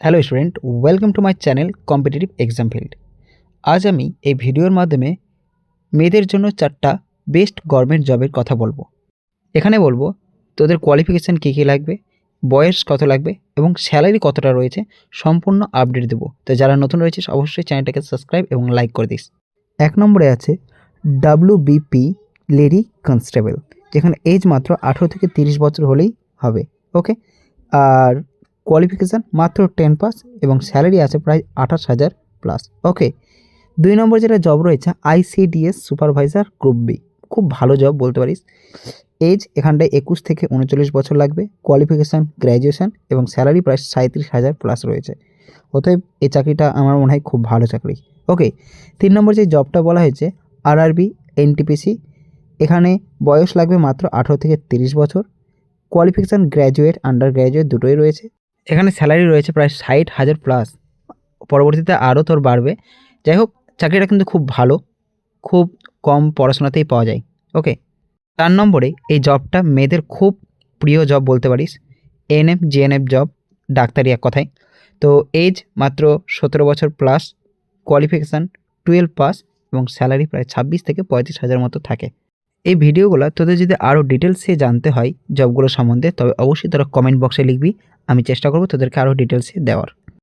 Hello student, welcome to my channel competitive exam field. আজ আমি এই ভিডিওর মাধ্যমে মেয়েদের জন্য 4টা বেস্ট গভর্নমেন্ট জবের কথা বলবো। এখানে বলবো তোদের কোয়ালিফিকেশান কী কী লাগবে, বয়স কত লাগবে এবং স্যালারি কতটা রয়েছে, সম্পূর্ণ আপডেট দেবো। তো যারা নতুন রয়েছিস অবশ্যই চ্যানেলটাকে সাবস্ক্রাইব এবং লাইক করে দিস। 1 নম্বরে আছে WBP লেডি কনস্টেবল, যেখানে এজ মাত্র 18 থেকে 30 বছর হলেই হবে। ওকে, আর কোয়ালিফিকেশান মাত্র 10 পাস এবং স্যালারি আছে প্রায় 28,000 প্লাস। ওকে, 2 নম্বর যেটা জব রয়েছে ICDS সুপারভাইজার গ্রুপ বি, খুব ভালো জব বলতে পারিস। এজ এখানটায় 21 থেকে 39 বছর লাগবে, কোয়ালিফিকেশান গ্র্যাজুয়েশন এবং স্যালারি প্রায় 37,000 প্লাস রয়েছে। অতএব এই চাকরিটা আমার মনে হয় খুব ভালো চাকরি। ওকে, 3 নম্বর যে জবটা বলা হয়েছে RRB NTPC, এখানে বয়স লাগবে মাত্র 18 থেকে 30 বছর, কোয়ালিফিকেশান গ্র্যাজুয়েট আন্ডার গ্র্যাজুয়েট দুটোই রয়েছে। এখানে স্যালারি রয়েছে প্রায় 60,000 প্লাস, পরবর্তীতে আরও তোর বাড়বে। যাই হোক, চাকরিটা কিন্তু খুব ভালো, খুব কম পড়াশোনাতেই পাওয়া যায়। ওকে, 4 নম্বরে এই জবটা মেয়েদের খুব প্রিয় জব বলতে পারিস, ANM GNF জব, ডাক্তারি এক কথায়। তো এজ মাত্র 17 বছর প্লাস, কোয়ালিফিকেশান 12 পাস এবং স্যালারি প্রায় 26 থেকে 35,000 মতো থাকে। এই ভিডিওগুলো তোদের যদি আরও ডিটেলসে জানতে হয় জবগুলো সম্বন্ধে, তবে অবশ্যই তোরা কমেন্ট বক্সে লিখবি, আমি চেষ্টা করবো তোদেরকে আরও ডিটেলসে দেওয়ার।